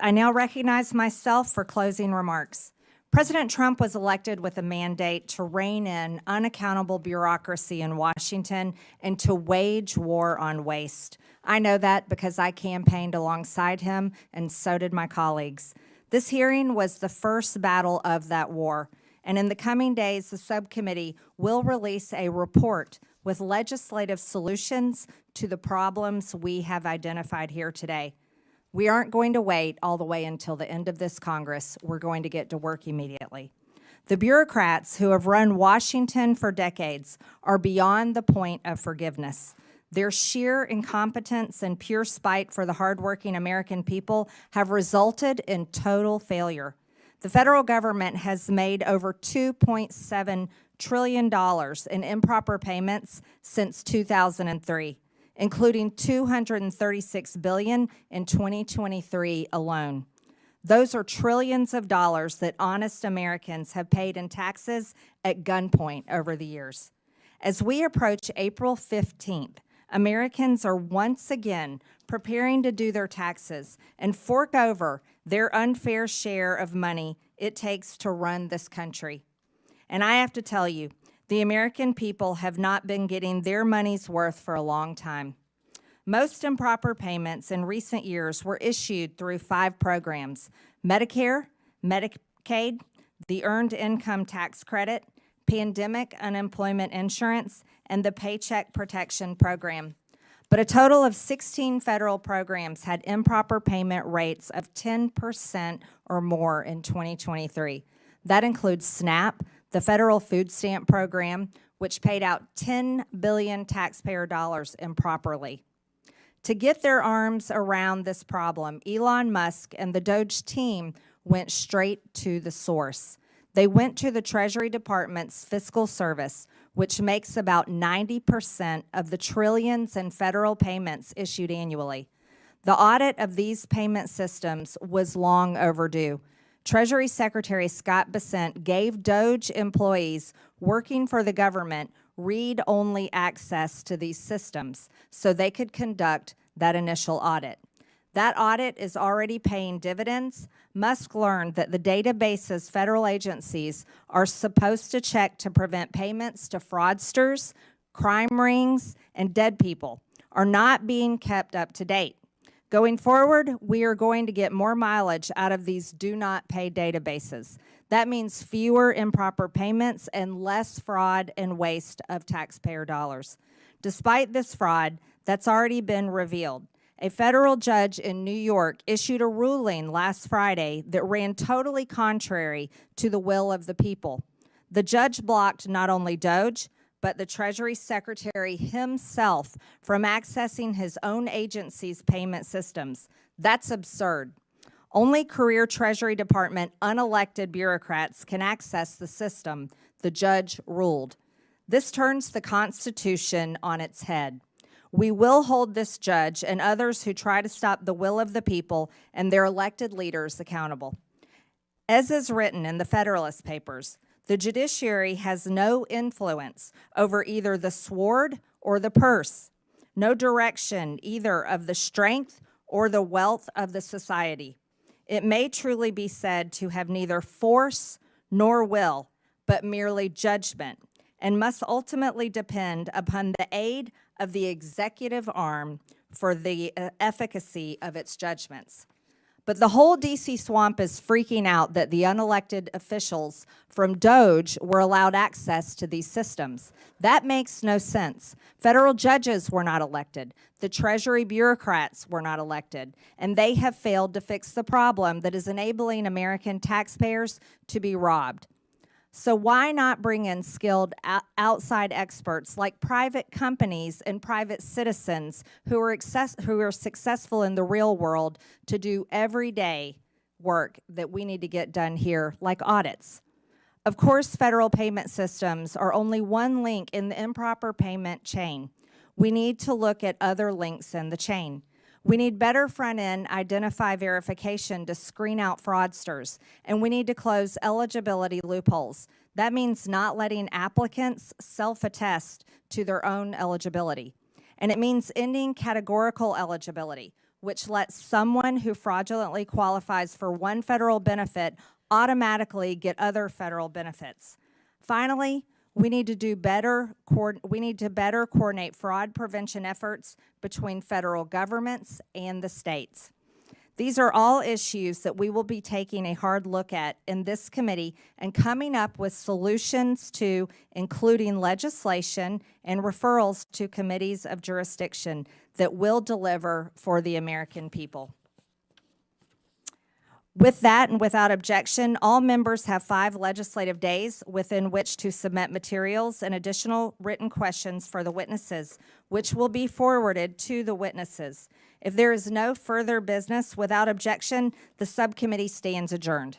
I now recognize myself for closing remarks. President Trump was elected with a mandate to rein in unaccountable bureaucracy in Washington and to wage war on waste. I know that because I campaigned alongside him, and so did my colleagues. This hearing was the first battle of that war, and in the coming days, the subcommittee will release a report with legislative solutions to the problems we have identified here today. We aren't going to wait all the way until the end of this Congress. We're going to get to work immediately. The bureaucrats who have run Washington for decades are beyond the point of forgiveness. Their sheer incompetence and pure spite for the hardworking American people have resulted in total failure. The federal government has made over $2.7 trillion in improper payments since 2003. Including $236 billion in 2023 alone. Those are trillions of dollars that honest Americans have paid in taxes at gunpoint over the years. As we approach April 15th, Americans are once again preparing to do their taxes and fork over their unfair share of money it takes to run this country. And I have to tell you, the American people have not been getting their money's worth for a long time. Most improper payments in recent years were issued through 5 programs: Medicare, Medicaid, the Earned Income Tax Credit, Pandemic Unemployment Insurance, and the Paycheck Protection Program. But a total of 16 federal programs had improper payment rates of 10% or more in 2023. That includes SNAP, the federal food stamp program, which paid out $10 billion taxpayer dollars improperly. To get their arms around this problem, Elon Musk and the DOGE team went straight to the source. They went to the Treasury Department's fiscal service, which makes about 90% of the trillions in federal payments issued annually. The audit of these payment systems was long overdue. Treasury Secretary Scott Bessent gave DOGE employees working for the government read-only access to these systems so they could conduct that initial audit. That audit is already paying dividends. Musk learned that the databases federal agencies are supposed to check to prevent payments to fraudsters, crime rings, and dead people are not being kept up to date. Going forward, we are going to get more mileage out of these do-not-pay databases. That means fewer improper payments and less fraud and waste of taxpayer dollars. Despite this fraud that's already been revealed, a federal judge in New York issued a ruling last Friday that ran totally contrary to the will of the people. The judge blocked not only DOGE, but the Treasury Secretary himself from accessing his own agency's payment systems. That's absurd. Only career Treasury Department unelected bureaucrats can access the system, the judge ruled. This turns the Constitution on its head. We will hold this judge and others who try to stop the will of the people and their elected leaders accountable. As is written in the Federalist Papers, the judiciary has no influence over either the sword or the purse, no direction either of the strength or the wealth of the society. It may truly be said to have neither force nor will, but merely judgment, and must ultimately depend upon the aid of the executive arm for the efficacy of its judgments. But the whole D.C. swamp is freaking out that the unelected officials from DOGE were allowed access to these systems. That makes no sense. Federal judges were not elected. The Treasury bureaucrats were not elected. And they have failed to fix the problem that is enabling American taxpayers to be robbed. So why not bring in skilled outside experts like private companies and private citizens who are successful in the real world to do everyday work that we need to get done here, like audits? Of course, federal payment systems are only one link in the improper payment chain. We need to look at other links in the chain. We need better front-end identify verification to screen out fraudsters, and we need to close eligibility loopholes. That means not letting applicants self-attest to their own eligibility. And it means ending categorical eligibility. which lets someone who fraudulently qualifies for one federal benefit automatically get other federal benefits. Finally, we need to better coordinate fraud prevention efforts between federal governments and the states. These are all issues that we will be taking a hard look at in this committee and coming up with solutions to, including legislation and referrals to committees of jurisdiction that will deliver for the American people. With that and without objection, all members have 5 legislative days within which to submit materials and additional written questions for the witnesses, which will be forwarded to the witnesses. If there is no further business, without objection, the subcommittee stands adjourned.